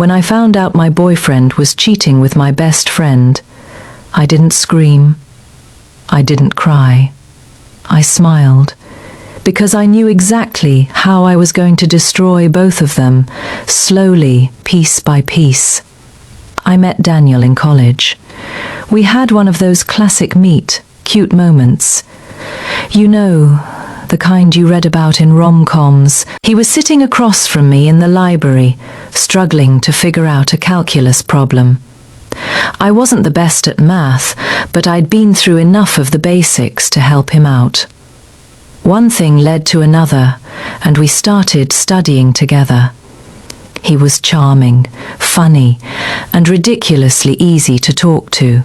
When I found out my boyfriend was cheating with my best friend, I didn't scream. I didn't cry. I smiled, because I knew exactly how I was going to destroy both of them, slowly, piece by piece. I met Daniel in college. We had one of those classic meet, cute moments. You know, the kind you read about in rom-coms. He was sitting across from me in the library, struggling to figure out a calculus problem. I wasn't the best at math, but I'd been through enough of the basics to help him out. One thing led to another, and we started studying together. He was charming, funny, and ridiculously easy to talk to.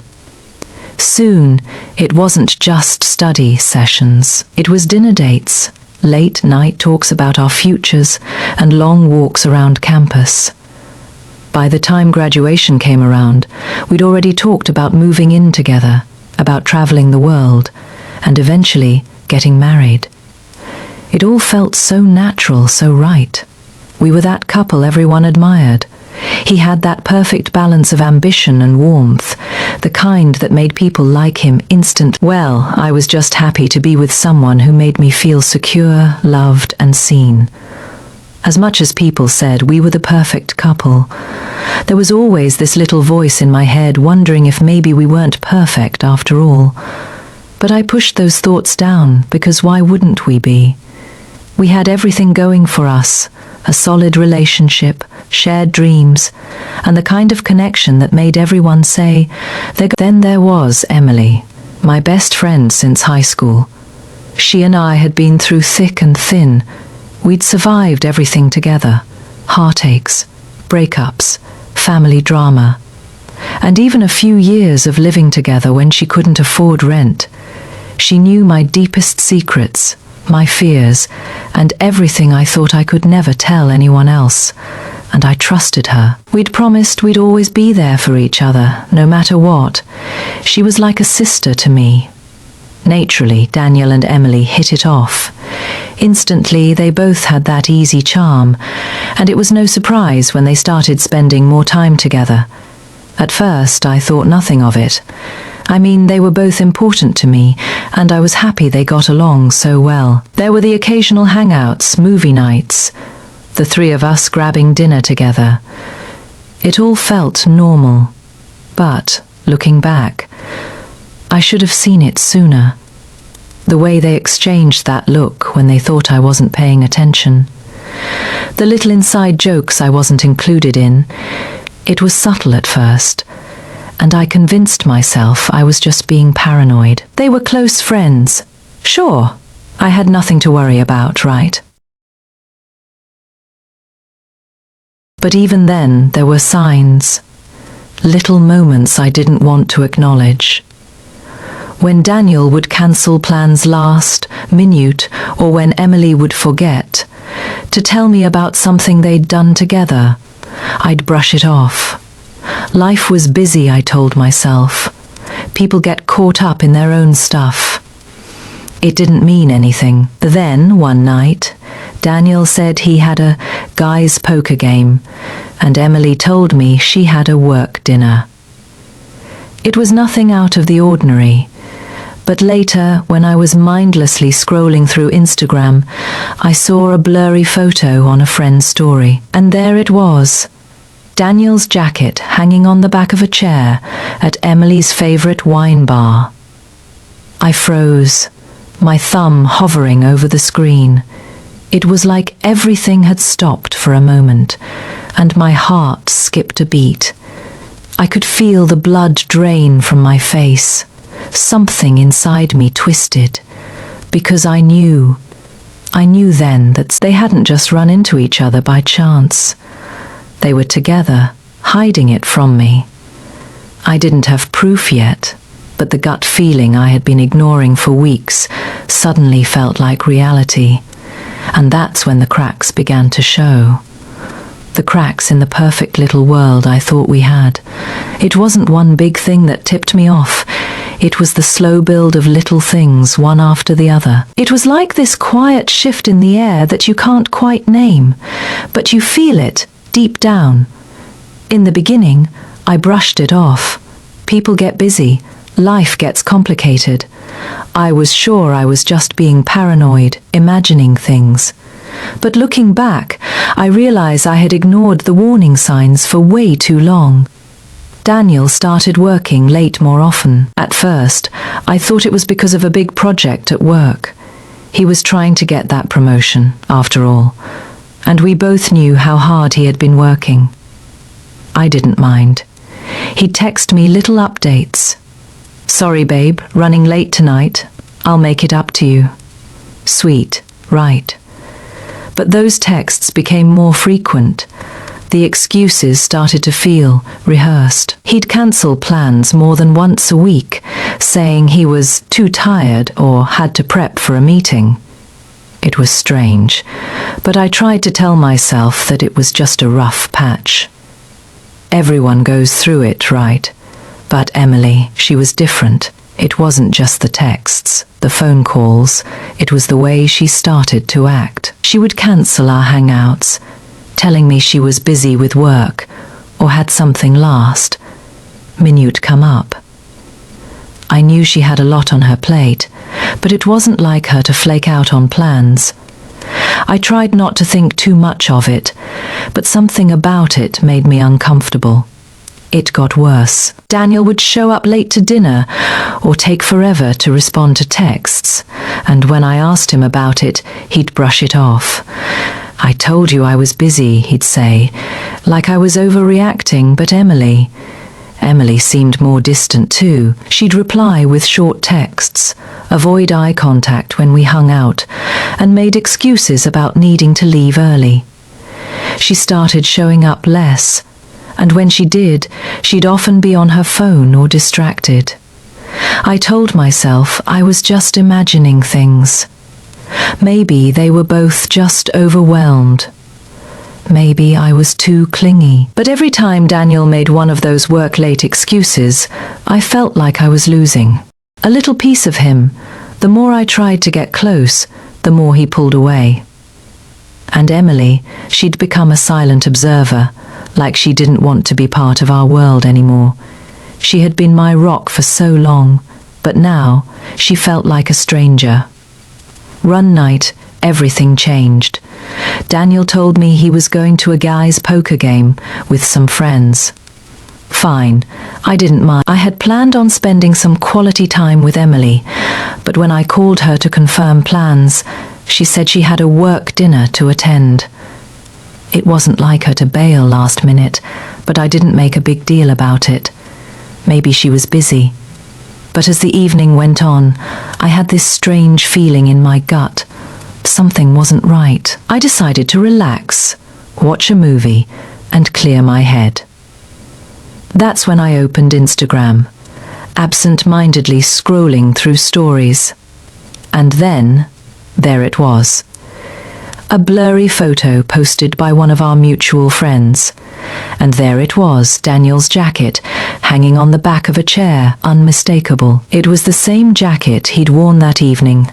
Soon, it wasn't just study sessions. It was dinner dates, late night talks about our futures, and long walks around campus. By the time graduation came around, we'd already talked about moving in together, about traveling the world, and eventually getting married. It all felt so natural, so right. We were that couple everyone admired. He had that perfect balance of ambition and warmth, the kind that made people like him instant. Well, I was just happy to be with someone who made me feel secure, loved, and seen. As much as people said we were the perfect couple, there was always this little voice in my head wondering if maybe we weren't perfect after all. But I pushed those thoughts down, because why wouldn't we be? We had everything going for us, a solid relationship, shared dreams, and the kind of connection that made everyone say, Then there was Emily, my best friend since high school. She and I had been through thick and thin. We'd survived everything together, heartaches, breakups, family drama, and even a few years of living together when she couldn't afford rent. She knew my deepest secrets, my fears, and everything I thought I could never tell anyone else, and I trusted her. We'd promised we'd always be there for each other, no matter what. She was like a sister to me. Naturally, Daniel and Emily hit it off. Instantly, they both had that easy charm, and it was no surprise when they started spending more time together. At first, I thought nothing of it. I mean, they were both important to me, and I was happy they got along so well. There were the occasional hangouts, movie nights, the three of us grabbing dinner together. It all felt normal, but, looking back, I should have seen it sooner. The way they exchanged that look when they thought I wasn't paying attention. The little inside jokes I wasn't included in. It was subtle at first, and I convinced myself I was just being paranoid. They were close friends. Sure, I had nothing to worry about, right? But even then, there were signs. Little moments I didn't want to acknowledge. When Daniel would cancel plans last minute, or when Emily would forget to tell me about something they'd done together, I'd brush it off. Life was busy, I told myself. People get caught up in their own stuff. It didn't mean anything. Then, one night, Daniel said he had a guys' poker game, and Emily told me she had a work dinner. It was nothing out of the ordinary. But later, when I was mindlessly scrolling through Instagram, I saw a blurry photo on a friend's story. And there it was, Daniel's jacket hanging on the back of a chair at Emily's favorite wine bar. I froze, my thumb hovering over the screen. It was like everything had stopped for a moment, and my heart skipped a beat. I could feel the blood drain from my face. Something inside me twisted, because I knew then that they hadn't just run into each other by chance. They were together, hiding it from me. I didn't have proof yet, but the gut feeling I had been ignoring for weeks suddenly felt like reality, and that's when the cracks began to show. The cracks in the perfect little world I thought we had. It wasn't one big thing that tipped me off. It was the slow build of little things, one after the other. It was like this quiet shift in the air that you can't quite name, but you feel it deep down. In the beginning, I brushed it off. People get busy. Life gets complicated. I was sure I was just being paranoid, imagining things. But looking back, I realize I had ignored the warning signs for way too long. Daniel started working late more often. At first, I thought it was because of a big project at work. He was trying to get that promotion, after all, and we both knew how hard he had been working. I didn't mind. He'd text me little updates. "Sorry, babe, running late tonight. I'll make it up to you." Sweet, right? But those texts became more frequent. The excuses started to feel rehearsed. He'd cancel plans more than once a week, saying he was too tired or had to prep for a meeting. It was strange, but I tried to tell myself that it was just a rough patch. Everyone goes through it, right? But Emily, she was different. It wasn't just the texts, the phone calls, it was the way she started to act. She would cancel our hangouts, telling me she was busy with work or had something last. Minute come up. I knew she had a lot on her plate, but it wasn't like her to flake out on plans. I tried not to think too much of it, but something about it made me uncomfortable. It got worse. Daniel would show up late to dinner or take forever to respond to texts, and when I asked him about it, he'd brush it off. "I told you I was busy," he'd say, like I was overreacting. But Emily seemed more distant too. She'd reply with short texts, avoid eye contact when we hung out, and made excuses about needing to leave early. She started showing up less, and when she did, she'd often be on her phone or distracted. I told myself I was just imagining things. Maybe they were both just overwhelmed. Maybe I was too clingy. But every time Daniel made one of those work-late excuses, I felt like I was losing a little piece of him. The more I tried to get close, the more he pulled away. And Emily, she'd become a silent observer, like she didn't want to be part of our world anymore. She had been my rock for so long, but now she felt like a stranger. One night, everything changed. Daniel told me he was going to a guy's poker game with some friends. Fine, I didn't mind. I had planned on spending some quality time with Emily, but when I called her to confirm plans, she said she had a work dinner to attend. It wasn't like her to bail last minute, but I didn't make a big deal about it. Maybe she was busy. But as the evening went on, I had this strange feeling in my gut. Something wasn't right. I decided to relax, watch a movie, and clear my head. That's when I opened Instagram, absent-mindedly scrolling through stories. And then, there it was. A blurry photo posted by one of our mutual friends. And there it was, Daniel's jacket, hanging on the back of a chair, unmistakable. It was the same jacket he'd worn that evening.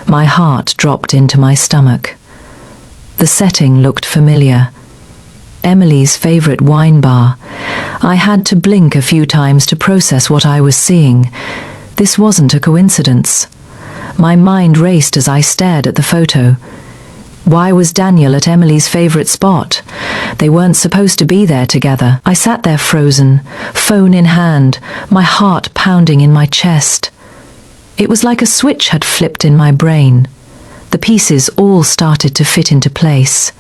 My heart dropped into my stomach. The setting looked familiar. Emily's favorite wine bar. I had to blink a few times to process what I was seeing. This wasn't a coincidence. My mind raced as I stared at the photo. Why was Daniel at Emily's favorite spot? They weren't supposed to be there together. I sat there frozen, phone in hand, my heart pounding in my chest. It was like a switch had flipped in my brain. The pieces all started to fit into place.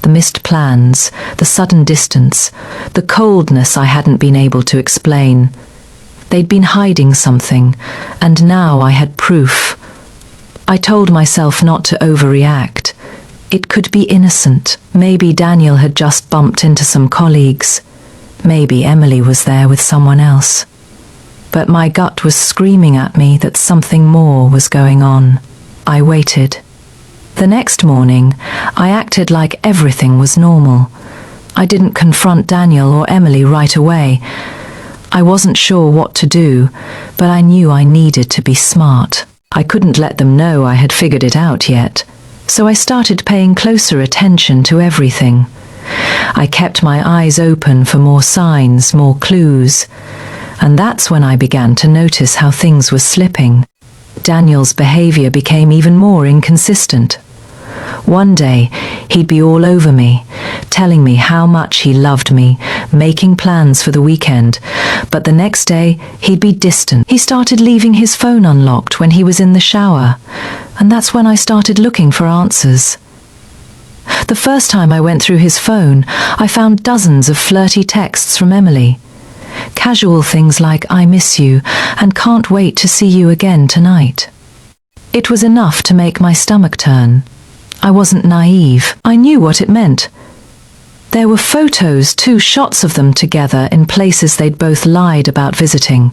The missed plans, the sudden distance, the coldness I hadn't been able to explain. They'd been hiding something, and now I had proof. I told myself not to overreact. It could be innocent. Maybe Daniel had just bumped into some colleagues. Maybe Emily was there with someone else. But my gut was screaming at me that something more was going on. I waited. The next morning, I acted like everything was normal. I didn't confront Daniel or Emily right away. I wasn't sure what to do, but I knew I needed to be smart. I couldn't let them know I had figured it out yet, so I started paying closer attention to everything. I kept my eyes open for more signs, more clues. And that's when I began to notice how things were slipping. Daniel's behavior became even more inconsistent. One day, he'd be all over me, telling me how much he loved me, making plans for the weekend. But the next day, he'd be distant. He started leaving his phone unlocked when he was in the shower, and that's when I started looking for answers. The first time I went through his phone, I found dozens of flirty texts from Emily. Casual things like, "I miss you," and "Can't wait to see you again tonight." It was enough to make my stomach turn. I wasn't naive. I knew what it meant. There were photos, 2 shots of them together in places they'd both lied about visiting.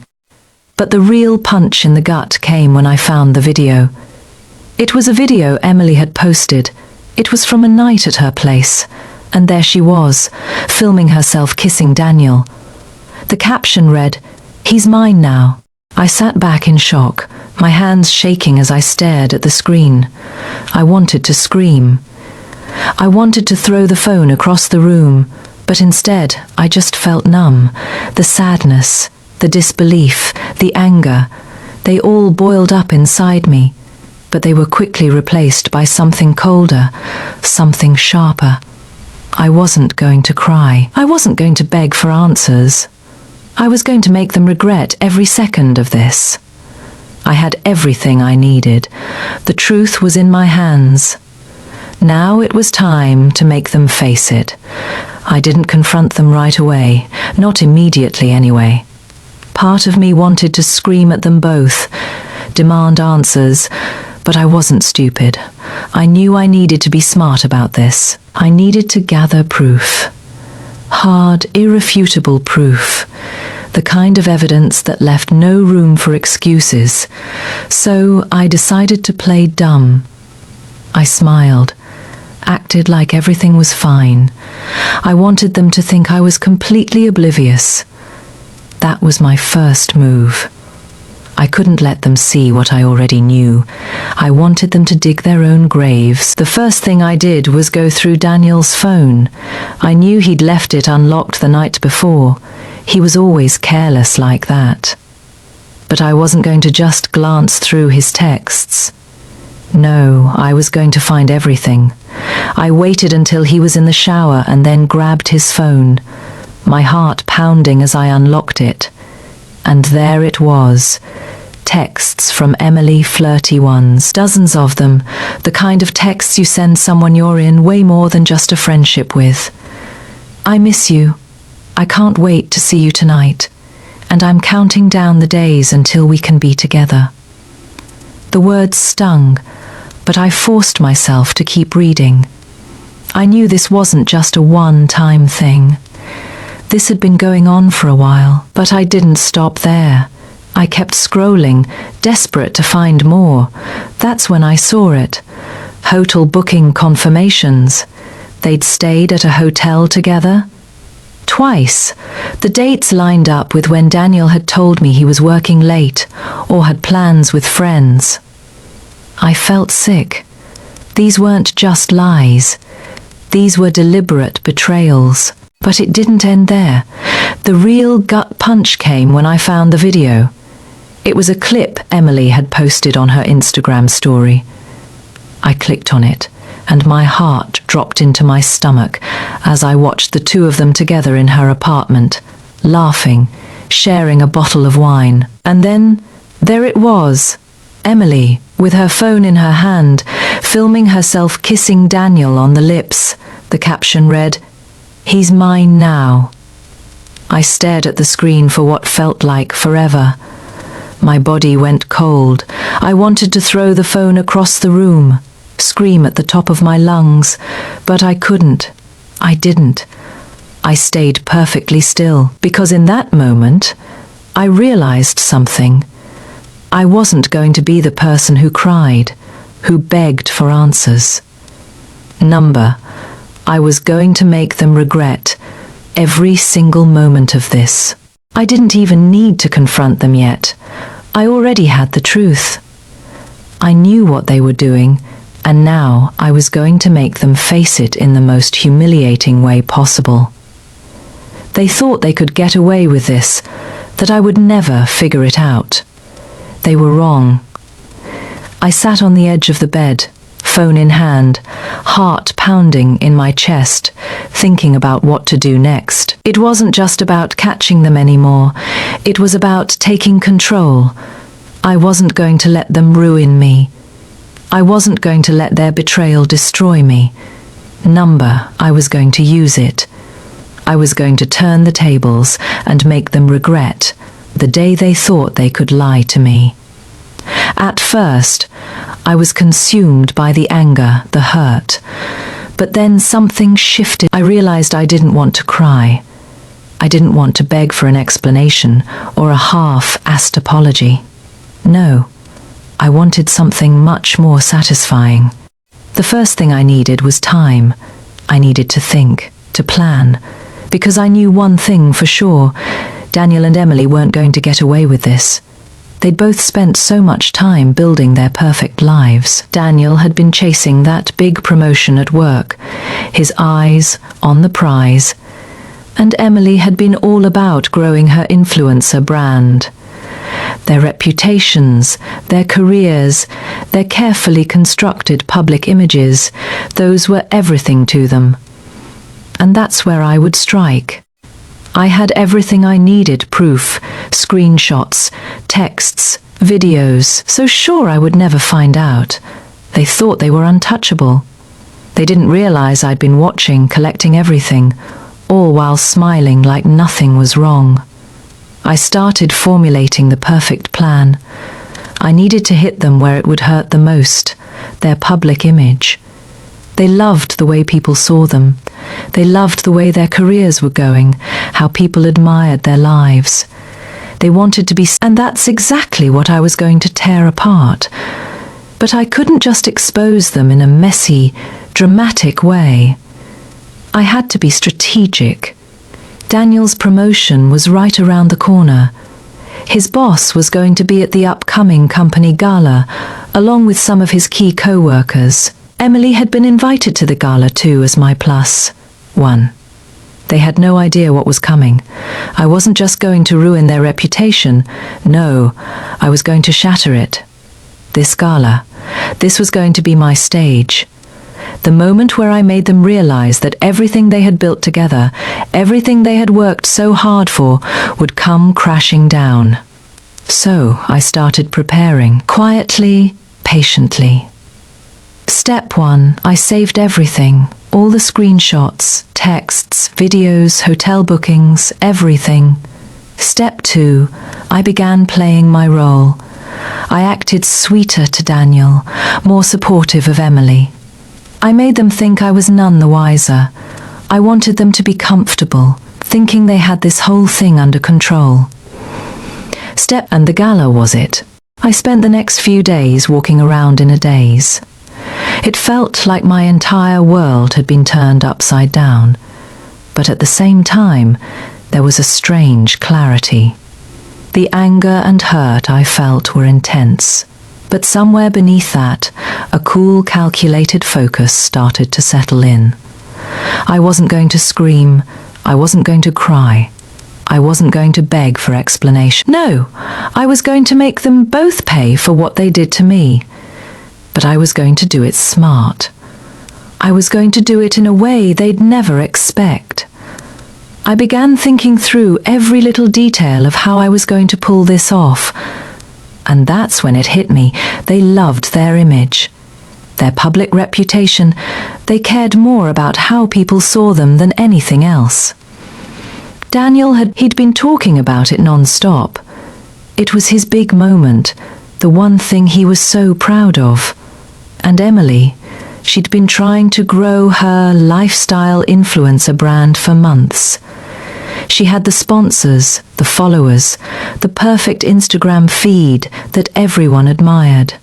But the real punch in the gut came when I found the video. It was a video Emily had posted. It was from a night at her place, and there she was, filming herself kissing Daniel. The caption read, "He's mine now." I sat back in shock, my hands shaking as I stared at the screen. I wanted to scream. I wanted to throw the phone across the room, but instead I just felt numb. The sadness, the disbelief, the anger, they all boiled up inside me, but they were quickly replaced by something colder, something sharper. I wasn't going to cry. I wasn't going to beg for answers. I was going to make them regret every second of this. I had everything I needed. The truth was in my hands. Now it was time to make them face it. I didn't confront them right away, not immediately anyway. Part of me wanted to scream at them both, demand answers, but I wasn't stupid. I knew I needed to be smart about this. I needed to gather proof. Hard, irrefutable proof. The kind of evidence that left no room for excuses. So I decided to play dumb. I smiled, acted like everything was fine. I wanted them to think I was completely oblivious. That was my first move. I couldn't let them see what I already knew. I wanted them to dig their own graves. The first thing I did was go through Daniel's phone. I knew he'd left it unlocked the night before. He was always careless like that. But I wasn't going to just glance through his texts. No, I was going to find everything. I waited until he was in the shower and then grabbed his phone, my heart pounding as I unlocked it. And there it was. Texts from Emily, flirty ones. Dozens of them. The kind of texts you send someone you're in way more than just a friendship with. "I miss you. I can't wait to see you tonight. And I'm counting down the days until we can be together." The words stung, but I forced myself to keep reading. I knew this wasn't just a one-time thing. This had been going on for a while, but I didn't stop there. I kept scrolling, desperate to find more. That's when I saw it. Hotel booking confirmations. They'd stayed at a hotel together. Twice. The dates lined up with when Daniel had told me he was working late or had plans with friends. I felt sick. These weren't just lies. These were deliberate betrayals. But it didn't end there. The real gut punch came when I found the video. It was a clip Emily had posted on her Instagram story. I clicked on it, and my heart dropped into my stomach as I watched the two of them together in her apartment, laughing, sharing a bottle of wine. And then, there it was, Emily, with her phone in her hand, filming herself kissing Daniel on the lips. The caption read, "He's mine now." I stared at the screen for what felt like forever. My body went cold. I wanted to throw the phone across the room, scream at the top of my lungs, but I couldn't. I didn't. I stayed perfectly still, because in that moment, I realized something. I wasn't going to be the person who cried, who begged for answers. I was going to make them regret every single moment of this. I didn't even need to confront them yet. I already had the truth. I knew what they were doing, And now I was going to make them face it in the most humiliating way possible. They thought they could get away with this, that I would never figure it out. They were wrong. I sat on the edge of the bed, phone in hand, heart pounding in my chest, thinking about what to do next. It wasn't just about catching them anymore. It was about taking control. I wasn't going to let them ruin me. I wasn't going to let their betrayal destroy me. I was going to use it. I was going to turn the tables and make them regret the day they thought they could lie to me. At first, I was consumed by the anger, the hurt. But then something shifted. I realized I didn't want to cry. I didn't want to beg for an explanation or a half-assed apology. No, I wanted something much more satisfying. The first thing I needed was time. I needed to think, to plan, because I knew one thing for sure. Daniel and Emily weren't going to get away with this. They'd both spent so much time building their perfect lives. Daniel had been chasing that big promotion at work, his eyes on the prize, and Emily had been all about growing her influencer brand. Their reputations, their careers, their carefully constructed public images, those were everything to them. And that's where I would strike. I had everything I needed, proof, screenshots, texts, videos, so sure I would never find out. They thought they were untouchable. They didn't realize I'd been watching, collecting everything, all while smiling like nothing was wrong. I started formulating the perfect plan. I needed to hit them where it would hurt the most, their public image. They loved the way people saw them. They loved the way their careers were going, how people admired their lives. They wanted to be, and that's exactly what I was going to tear apart. But I couldn't just expose them in a messy, dramatic way. I had to be strategic. Daniel's promotion was right around the corner. His boss was going to be at the upcoming company gala, along with some of his key co-workers. Emily had been invited to the gala too as my +1. They had no idea what was coming. I wasn't just going to ruin their reputation. No, I was going to shatter it. This gala, this was going to be my stage. The moment where I made them realize that everything they had built together, everything they had worked so hard for, would come crashing down. So I started preparing, quietly, patiently. Step 1, I saved everything, all the screenshots, texts, videos, hotel bookings, everything. Step 2, I began playing my role. I acted sweeter to Daniel, more supportive of Emily. I made them think I was none the wiser. I wanted them to be comfortable, thinking they had this whole thing under control. And the gala was it. I spent the next few days walking around in a daze. It felt like my entire world had been turned upside down, but at the same time, there was a strange clarity. The anger and hurt I felt were intense, but somewhere beneath that, a cool, calculated focus started to settle in. I wasn't going to scream, I wasn't going to cry, I wasn't going to beg for explanation. No, I was going to make them both pay for what they did to me. But I was going to do it smart. I was going to do it in a way they'd never expect. I began thinking through every little detail of how I was going to pull this off. And that's when it hit me. They loved their image, their public reputation. They cared more about how people saw them than anything else. He'd been talking about it non-stop. It was his big moment, the one thing he was so proud of. And Emily, she'd been trying to grow her lifestyle influencer brand for months. She had the sponsors, the followers, the perfect Instagram feed that everyone admired.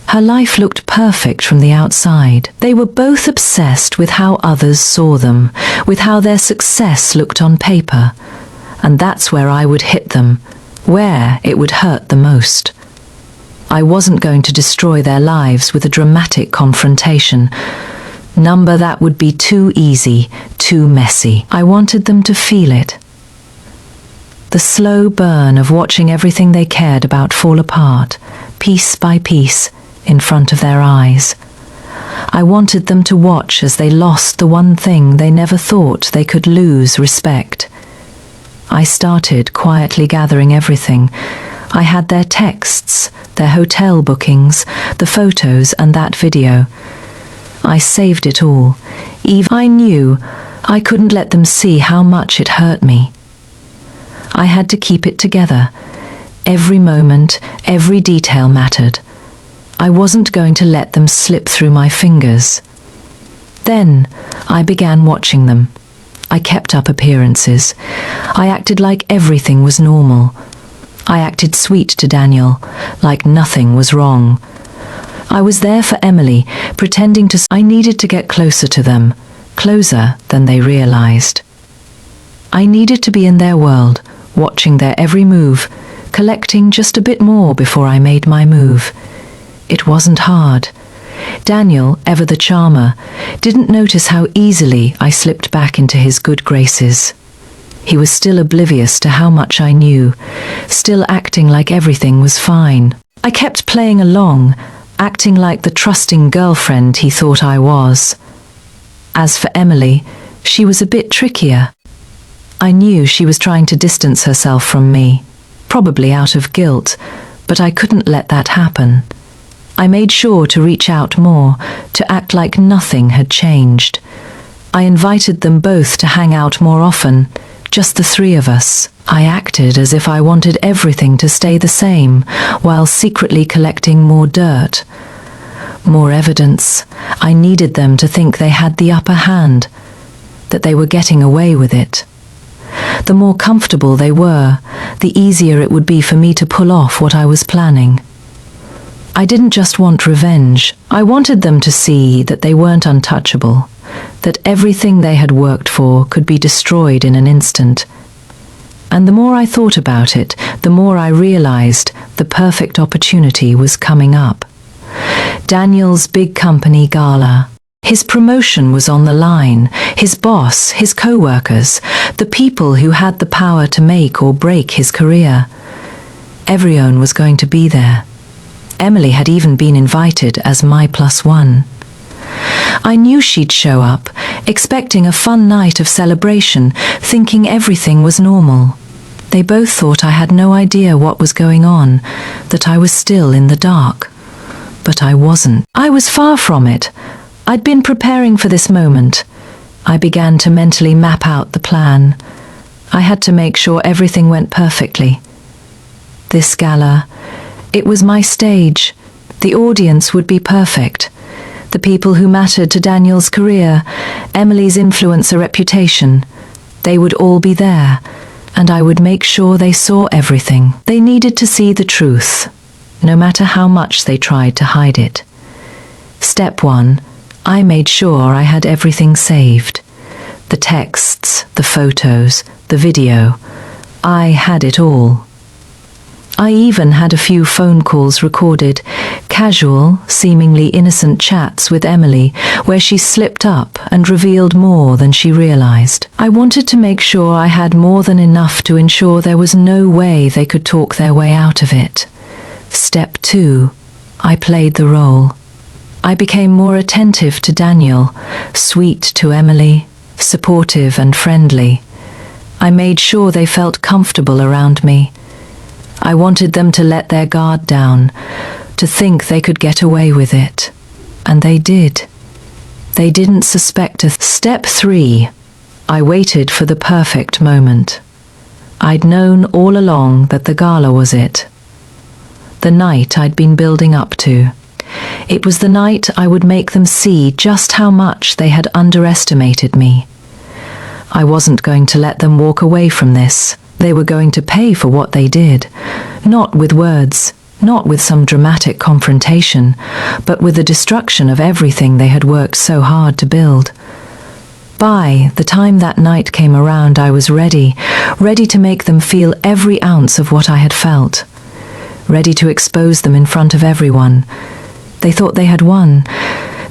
Her life looked perfect from the outside. They were both obsessed with how others saw them, with how their success looked on paper. And that's where I would hit them, where it would hurt the most. I wasn't going to destroy their lives with a dramatic confrontation. Number that would be too easy, too messy. I wanted them to feel it. The slow burn of watching everything they cared about fall apart, piece by piece, in front of their eyes. I wanted them to watch as they lost the one thing they never thought they could lose: respect. I started quietly gathering everything. I had their texts, their hotel bookings, the photos and that video. I saved it all. I knew I couldn't let them see how much it hurt me. I had to keep it together. Every moment, every detail mattered. I wasn't going to let them slip through my fingers. Then I began watching them. I kept up appearances. I acted like everything was normal. I acted sweet to Daniel, like nothing was wrong. I was there for Emily, pretending to... I needed to get closer to them, closer than they realized. I needed to be in their world, watching their every move, collecting just a bit more before I made my move. It wasn't hard. Daniel, ever the charmer, didn't notice how easily I slipped back into his good graces. He was still oblivious to how much I knew, still acting like everything was fine. I kept playing along, acting like the trusting girlfriend he thought I was. As for Emily, she was a bit trickier. I knew she was trying to distance herself from me, probably out of guilt, but I couldn't let that happen. I made sure to reach out more, to act like nothing had changed. I invited them both to hang out more often, just the three of us. I acted as if I wanted everything to stay the same, while secretly collecting more dirt. More evidence. I needed them to think they had the upper hand, that they were getting away with it. The more comfortable they were, the easier it would be for me to pull off what I was planning. I didn't just want revenge. I wanted them to see that they weren't untouchable, that everything they had worked for could be destroyed in an instant. And the more I thought about it, the more I realized the perfect opportunity was coming up. Daniel's big company gala. His promotion was on the line. His boss, his co-workers, the people who had the power to make or break his career. Everyone was going to be there. Emily had even been invited as my +1. I knew she'd show up, expecting a fun night of celebration, thinking everything was normal. They both thought I had no idea what was going on, that I was still in the dark. But I wasn't. I was far from it. I'd been preparing for this moment. I began to mentally map out the plan. I had to make sure everything went perfectly. This gala, it was my stage. The audience would be perfect. The people who mattered to Daniel's career, Emily's influence or reputation, they would all be there, and I would make sure they saw everything. They needed to see the truth, no matter how much they tried to hide it. Step 1, I made sure I had everything saved. The texts, the photos, the video. I had it all. I even had a few phone calls recorded, casual, seemingly innocent chats with Emily, where she slipped up and revealed more than she realized. I wanted to make sure I had more than enough to ensure there was no way they could talk their way out of it. Step 2, I played the role. I became more attentive to Daniel, sweet to Emily, supportive and friendly. I made sure they felt comfortable around me. I wanted them to let their guard down, to think they could get away with it. And they did. They didn't suspect a Step 3. I waited for the perfect moment. I'd known all along that the gala was it. The night I'd been building up to. It was the night I would make them see just how much they had underestimated me. I wasn't going to let them walk away from this. They were going to pay for what they did, not with words, not with some dramatic confrontation, but with the destruction of everything they had worked so hard to build. By the time that night came around, I was ready to make them feel every ounce of what I had felt. ready to expose them in front of everyone. They thought they had won.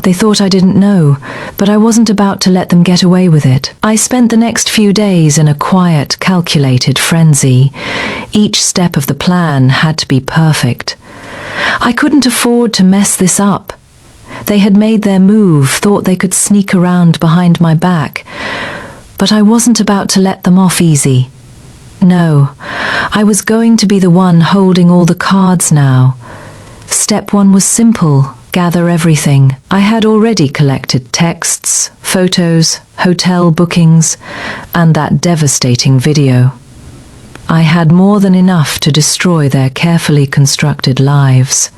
They thought I didn't know, but I wasn't about to let them get away with it. I spent the next few days in a quiet, calculated frenzy. Each step of the plan had to be perfect. I couldn't afford to mess this up. They had made their move, thought they could sneak around behind my back, but I wasn't about to let them off easy. No, I was going to be the one holding all the cards now. Step one was simple. Gather everything. I had already collected texts, photos, hotel bookings, and that devastating video. I had more than enough to destroy their carefully constructed lives.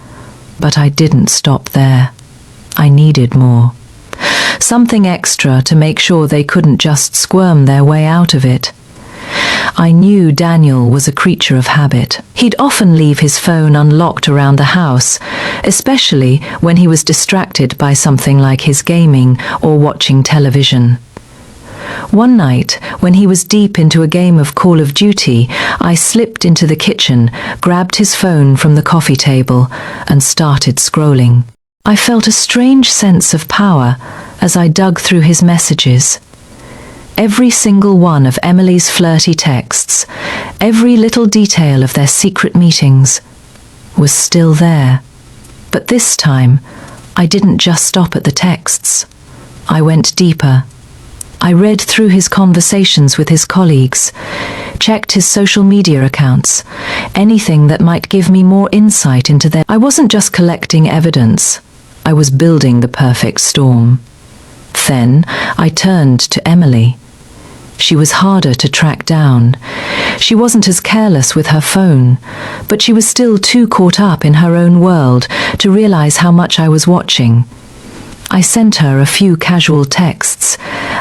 But I didn't stop there. I needed more. Something extra to make sure they couldn't just squirm their way out of it. I knew Daniel was a creature of habit. He'd often leave his phone unlocked around the house, especially when he was distracted by something like his gaming or watching television. One night, when he was deep into a game of Call of Duty, I slipped into the kitchen, grabbed his phone from the coffee table, and started scrolling. I felt a strange sense of power as I dug through his messages. Every single one of Emily's flirty texts, every little detail of their secret meetings, was still there. But this time, I didn't just stop at the texts. I went deeper. I read through his conversations with his colleagues, checked his social media accounts, anything that might give me more insight into their... I wasn't just collecting evidence. I was building the perfect storm. Then I turned to Emily. She was harder to track down. She wasn't as careless with her phone, but she was still too caught up in her own world to realize how much I was watching. I sent her a few casual texts,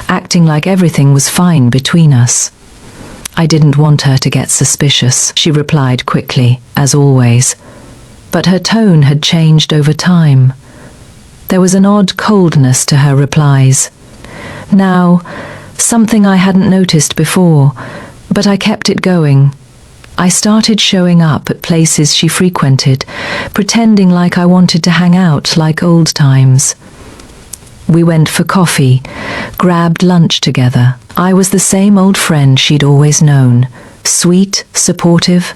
acting like everything was fine between us. I didn't want her to get suspicious, she replied quickly, as always. But her tone had changed over time. There was an odd coldness to her replies. Now, something I hadn't noticed before, but I kept it going. I started showing up at places she frequented, pretending like I wanted to hang out like old times. We went for coffee, grabbed lunch together. I was the same old friend she'd always known, sweet, supportive,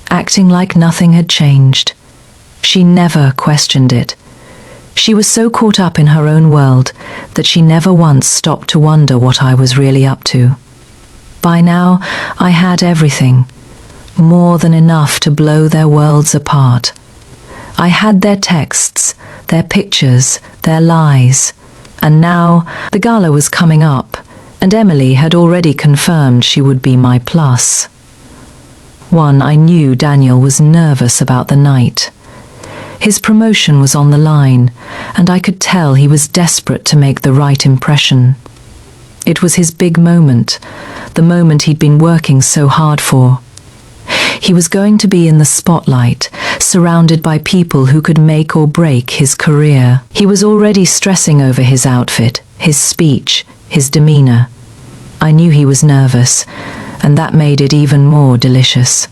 acting like nothing had changed. She never questioned it. She was so caught up in her own world that she never once stopped to wonder what I was really up to. By now, I had everything, more than enough to blow their worlds apart. I had their texts, their pictures, their lies, and now the gala was coming up, and Emily had already confirmed she would be my plus. I knew Daniel was nervous about the night. His promotion was on the line, and I could tell he was desperate to make the right impression. It was his big moment, the moment he'd been working so hard for. He was going to be in the spotlight, surrounded by people who could make or break his career. He was already stressing over his outfit, his speech, his demeanor. I knew he was nervous, and that made it even more delicious.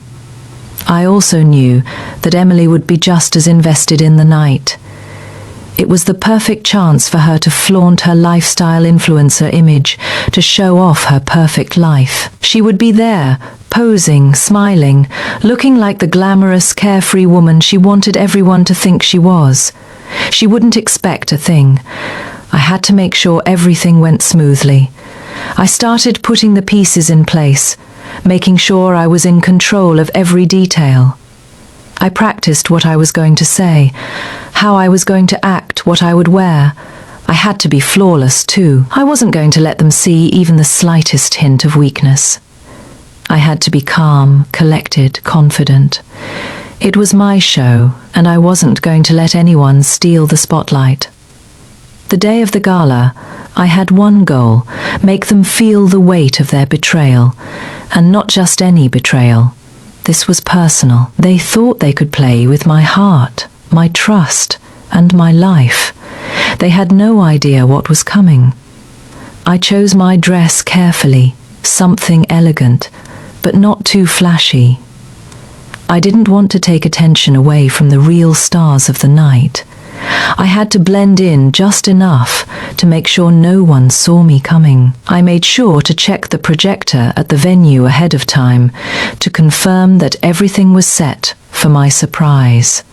I also knew that Emily would be just as invested in the night. It was the perfect chance for her to flaunt her lifestyle influencer image, to show off her perfect life. She would be there, posing, smiling, looking like the glamorous, carefree woman she wanted everyone to think she was. She wouldn't expect a thing. I had to make sure everything went smoothly. I started putting the pieces in place, making sure I was in control of every detail. I practiced what I was going to say, how I was going to act, what I would wear. I had to be flawless too. I wasn't going to let them see even the slightest hint of weakness. I had to be calm, collected, confident. It was my show, and I wasn't going to let anyone steal the spotlight. The day of the gala, I had one goal: make them feel the weight of their betrayal, and not just any betrayal. This was personal. They thought they could play with my heart, my trust, and my life. They had no idea what was coming. I chose my dress carefully, something elegant, but not too flashy. I didn't want to take attention away from the real stars of the night. I had to blend in just enough to make sure no one saw me coming. I made sure to check the projector at the venue ahead of time to confirm that everything was set for my surprise.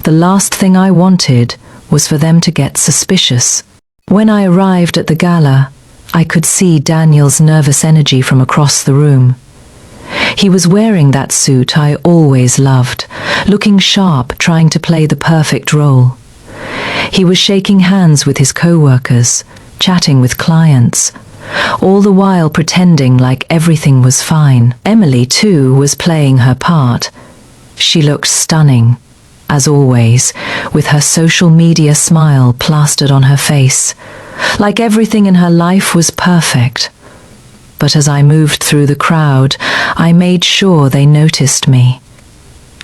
The last thing I wanted was for them to get suspicious. When I arrived at the gala, I could see Daniel's nervous energy from across the room. He was wearing that suit I always loved, looking sharp, trying to play the perfect role. He was shaking hands with his co-workers, chatting with clients, all the while pretending like everything was fine. Emily, too, was playing her part. She looked stunning, as always, with her social media smile plastered on her face, like everything in her life was perfect. But as I moved through the crowd, I made sure they noticed me.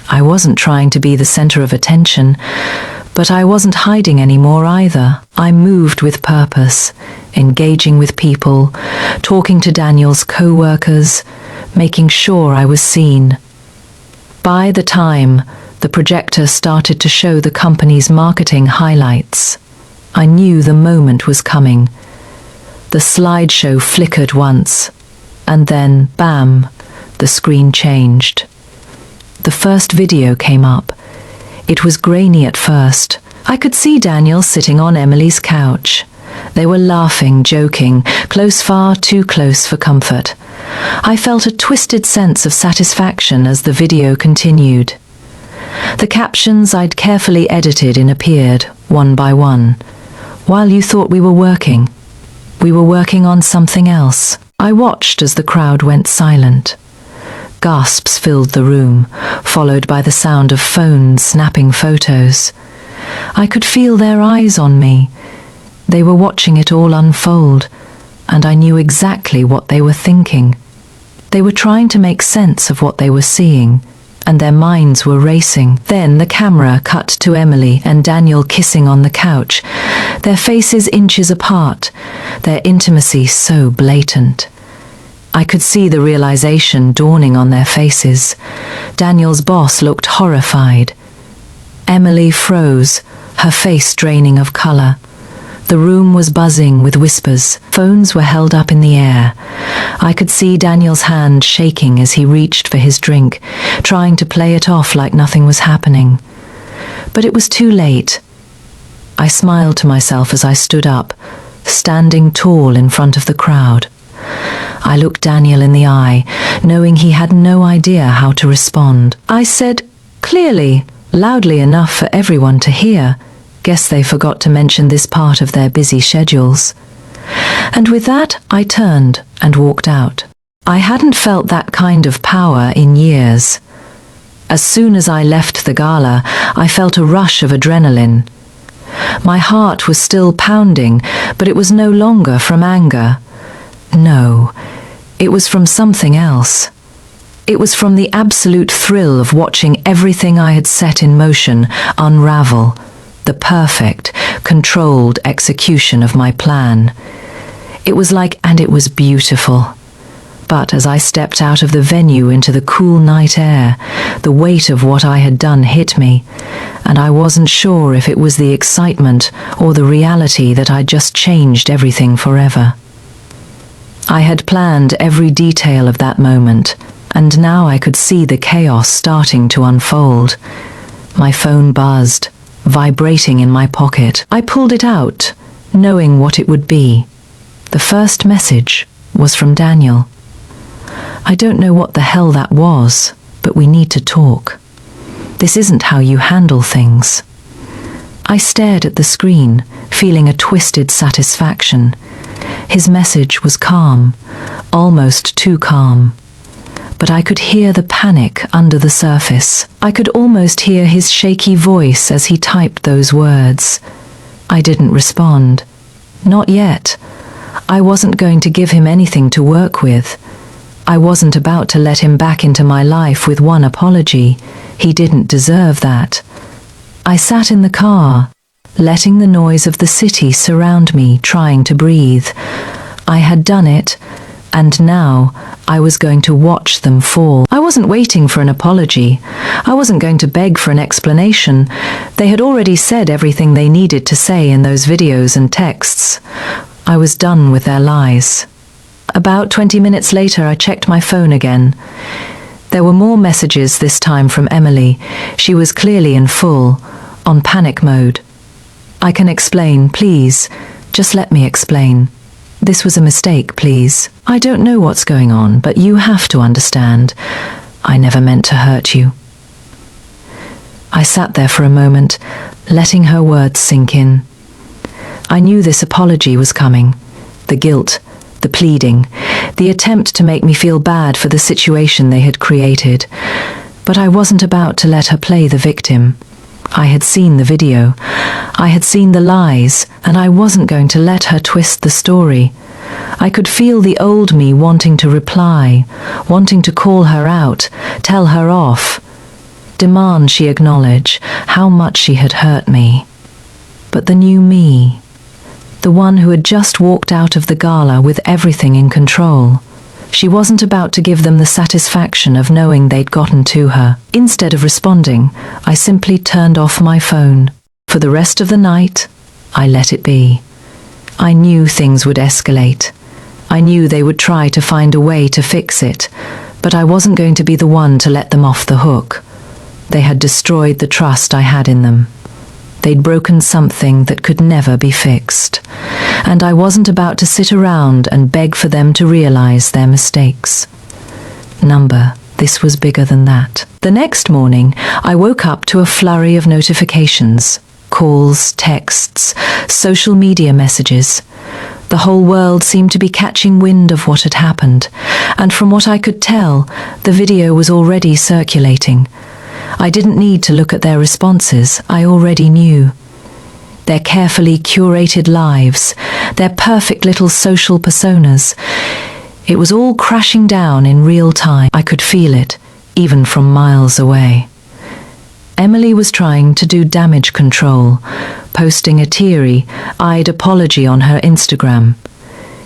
I wasn't trying to be the center of attention, but I wasn't hiding anymore either. I moved with purpose, engaging with people, talking to Daniel's co-workers, making sure I was seen. By the time the projector started to show the company's marketing highlights, I knew the moment was coming. The slideshow flickered once, and then, bam, the screen changed. The first video came up. It was grainy at first. I could see Daniel sitting on Emily's couch. They were laughing, joking, close, far too close for comfort. I felt a twisted sense of satisfaction as the video continued. The captions I'd carefully edited in appeared, one by one. While you thought we were working on something else. I watched as the crowd went silent. Gasps filled the room, followed by the sound of phones snapping photos. I could feel their eyes on me. They were watching it all unfold, and I knew exactly what they were thinking. They were trying to make sense of what they were seeing, and their minds were racing. Then the camera cut to Emily and Daniel kissing on the couch, their faces inches apart, their intimacy so blatant. I could see the realization dawning on their faces. Daniel's boss looked horrified. Emily froze, her face draining of color. The room was buzzing with whispers. Phones were held up in the air. I could see Daniel's hand shaking as he reached for his drink, trying to play it off like nothing was happening. But it was too late. I smiled to myself as I stood up, standing tall in front of the crowd. I looked Daniel in the eye, knowing he had no idea how to respond. I said, clearly, loudly enough for everyone to hear. Guess they forgot to mention this part of their busy schedules. And with that, I turned and walked out. I hadn't felt that kind of power in years. As soon as I left the gala, I felt a rush of adrenaline. My heart was still pounding, but it was no longer from anger. No, it was from something else. It was from the absolute thrill of watching everything I had set in motion unravel, the perfect, controlled execution of my plan. It was like, and it was beautiful. But as I stepped out of the venue into the cool night air, the weight of what I had done hit me, and I wasn't sure if it was the excitement or the reality that I'd just changed everything forever. I had planned every detail of that moment, and now I could see the chaos starting to unfold. My phone buzzed, vibrating in my pocket. I pulled it out, knowing what it would be. The first message was from Daniel. I don't know what the hell that was, but we need to talk. This isn't how you handle things. I stared at the screen, feeling a twisted satisfaction. His message was calm, almost too calm. But I could hear the panic under the surface. I could almost hear his shaky voice as he typed those words. I didn't respond. Not yet. I wasn't going to give him anything to work with. I wasn't about to let him back into my life with one apology. He didn't deserve that. I sat in the car, letting the noise of the city surround me, trying to breathe. I had done it, and now I was going to watch them fall. I wasn't waiting for an apology. I wasn't going to beg for an explanation. They had already said everything they needed to say in those videos and texts. I was done with their lies. About 20 minutes later, I checked my phone again. There were more messages, this time from Emily. She was clearly in full, on panic mode. "I can explain, please. Just let me explain. This was a mistake, please. I don't know what's going on, but you have to understand. I never meant to hurt you." I sat there for a moment, letting her words sink in. I knew this apology was coming. The guilt, the pleading, the attempt to make me feel bad for the situation they had created. But I wasn't about to let her play the victim. I had seen the video. I had seen the lies, and I wasn't going to let her twist the story. I could feel the old me wanting to reply, wanting to call her out, tell her off, demand she acknowledge how much she had hurt me. But the new me, the one who had just walked out of the gala with everything in control, she wasn't about to give them the satisfaction of knowing they'd gotten to her. Instead of responding, I simply turned off my phone. For the rest of the night, I let it be. I knew things would escalate. I knew they would try to find a way to fix it, but I wasn't going to be the one to let them off the hook. They had destroyed the trust I had in them. They'd broken something that could never be fixed, and I wasn't about to sit around and beg for them to realize their mistakes. This was bigger than that. The next morning, I woke up to a flurry of notifications, calls, texts, social media messages. The whole world seemed to be catching wind of what had happened, and from what I could tell, the video was already circulating. I didn't need to look at their responses. I already knew. Their carefully curated lives, their perfect little social personas. It was all crashing down in real time. I could feel it, even from miles away. Emily was trying to do damage control, posting a teary-eyed apology on her Instagram.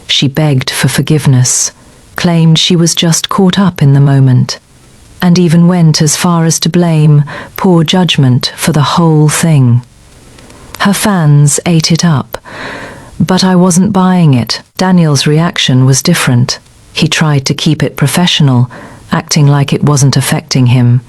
She begged for forgiveness, claimed she was just caught up in the moment, and even went as far as to blame poor judgment for the whole thing. Her fans ate it up, but I wasn't buying it. Daniel's reaction was different. He tried to keep it professional, acting like it wasn't affecting him.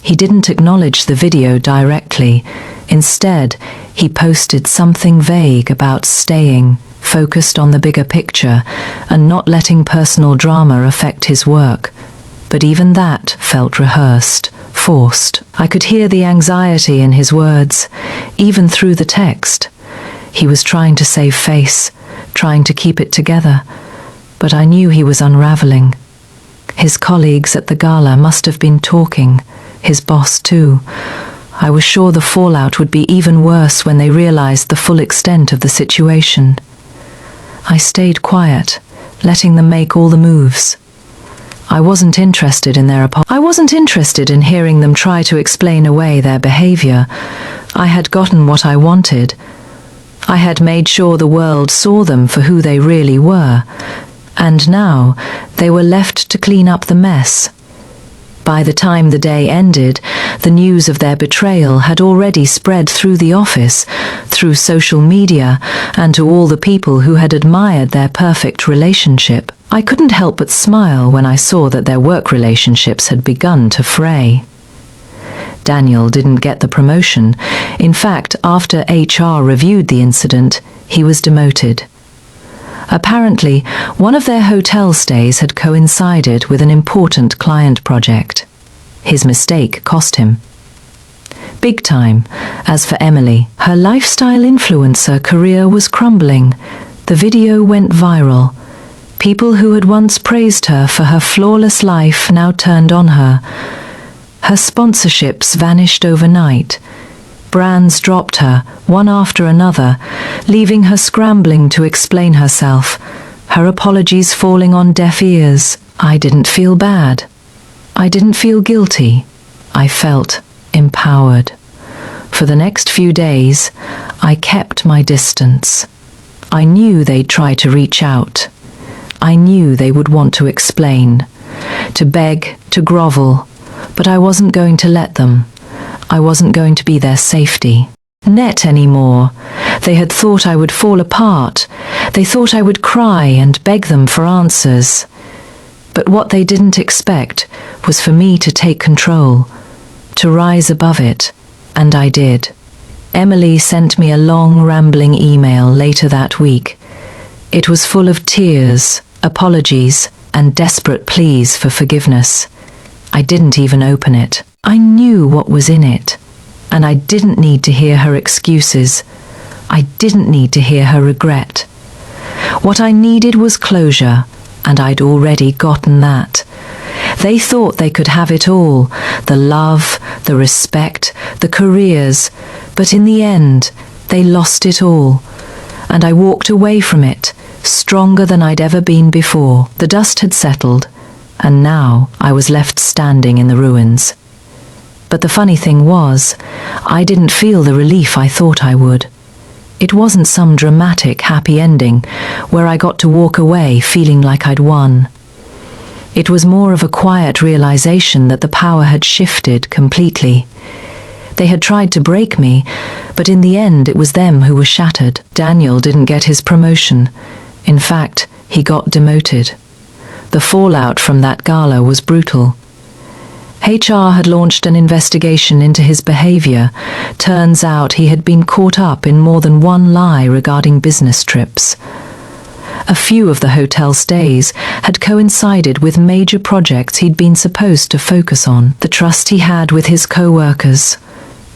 He didn't acknowledge the video directly. Instead, he posted something vague about staying focused on the bigger picture and not letting personal drama affect his work. But even that felt rehearsed, forced. I could hear the anxiety in his words, even through the text. He was trying to save face, trying to keep it together, but I knew he was unraveling. His colleagues at the gala must have been talking, his boss too. I was sure the fallout would be even worse when they realized the full extent of the situation. I stayed quiet, letting them make all the moves. I wasn't interested in their apology. I wasn't interested in hearing them try to explain away their behavior. I had gotten what I wanted. I had made sure the world saw them for who they really were, and now they were left to clean up the mess. By the time the day ended, the news of their betrayal had already spread through the office, through social media, and to all the people who had admired their perfect relationship. I couldn't help but smile when I saw that their work relationships had begun to fray. Daniel didn't get the promotion. In fact, after HR reviewed the incident, he was demoted. Apparently, one of their hotel stays had coincided with an important client project. His mistake cost him. Big time. As for Emily, her lifestyle influencer career was crumbling. The video went viral. People who had once praised her for her flawless life now turned on her. Her sponsorships vanished overnight. Brands dropped her, one after another, leaving her scrambling to explain herself, her apologies falling on deaf ears. I didn't feel bad. I didn't feel guilty. I felt empowered. For the next few days, I kept my distance. I knew they'd try to reach out. I knew they would want to explain, to beg, to grovel, but I wasn't going to let them. I wasn't going to be their safety net anymore. They had thought I would fall apart. They thought I would cry and beg them for answers. But what they didn't expect was for me to take control, to rise above it, and I did. Emily sent me a long, rambling email later that week. It was full of tears, apologies, and desperate pleas for forgiveness. I didn't even open it. I knew what was in it, and I didn't need to hear her excuses. I didn't need to hear her regret. What I needed was closure, and I'd already gotten that. They thought they could have it all, the love, the respect, the careers, but in the end, they lost it all, and I walked away from it, stronger than I'd ever been before. The dust had settled, and now I was left standing in the ruins. But the funny thing was, I didn't feel the relief I thought I would. It wasn't some dramatic happy ending where I got to walk away feeling like I'd won. It was more of a quiet realization that the power had shifted completely. They had tried to break me, but in the end it was them who were shattered. Daniel didn't get his promotion. In fact, he got demoted. The fallout from that gala was brutal. HR had launched an investigation into his behavior. Turns out he had been caught up in more than one lie regarding business trips. A few of the hotel stays had coincided with major projects he'd been supposed to focus on. The trust he had with his co-workers,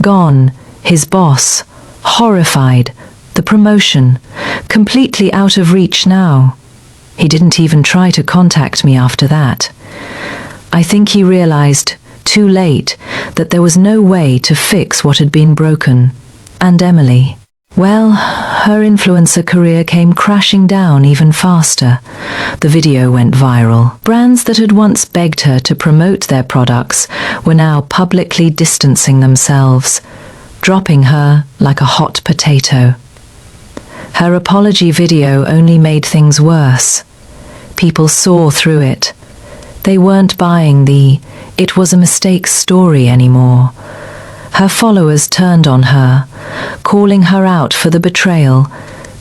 gone. His boss, horrified. The promotion, completely out of reach now. He didn't even try to contact me after that. I think he realized, too late, that there was no way to fix what had been broken. And Emily, well, her influencer career came crashing down even faster. The video went viral. Brands that had once begged her to promote their products were now publicly distancing themselves, dropping her like a hot potato. Her apology video only made things worse. People saw through it. They weren't buying the "it was a mistake" story anymore. Her followers turned on her, calling her out for the betrayal,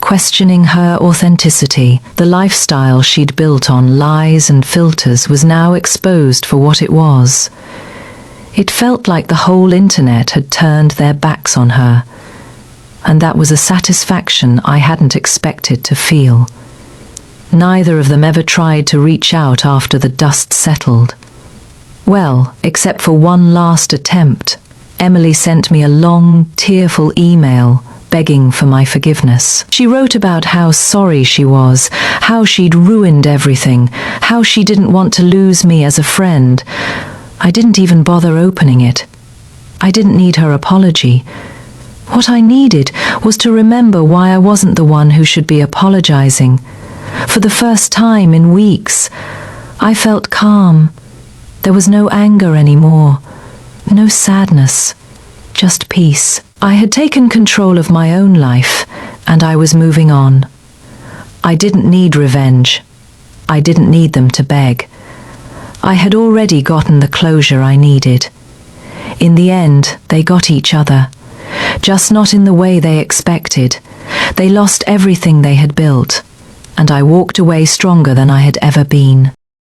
questioning her authenticity. The lifestyle she'd built on lies and filters was now exposed for what it was. It felt like the whole internet had turned their backs on her, and that was a satisfaction I hadn't expected to feel. Neither of them ever tried to reach out after the dust settled. Well, except for one last attempt. Emily sent me a long, tearful email begging for my forgiveness. She wrote about how sorry she was, how she'd ruined everything, how she didn't want to lose me as a friend. I didn't even bother opening it. I didn't need her apology. What I needed was to remember why I wasn't the one who should be apologizing. For the first time in weeks, I felt calm. There was no anger anymore, no sadness, just peace. I had taken control of my own life, and I was moving on. I didn't need revenge. I didn't need them to beg. I had already gotten the closure I needed. In the end, they got each other, just not in the way they expected. They lost everything they had built, and I walked away stronger than I had ever been.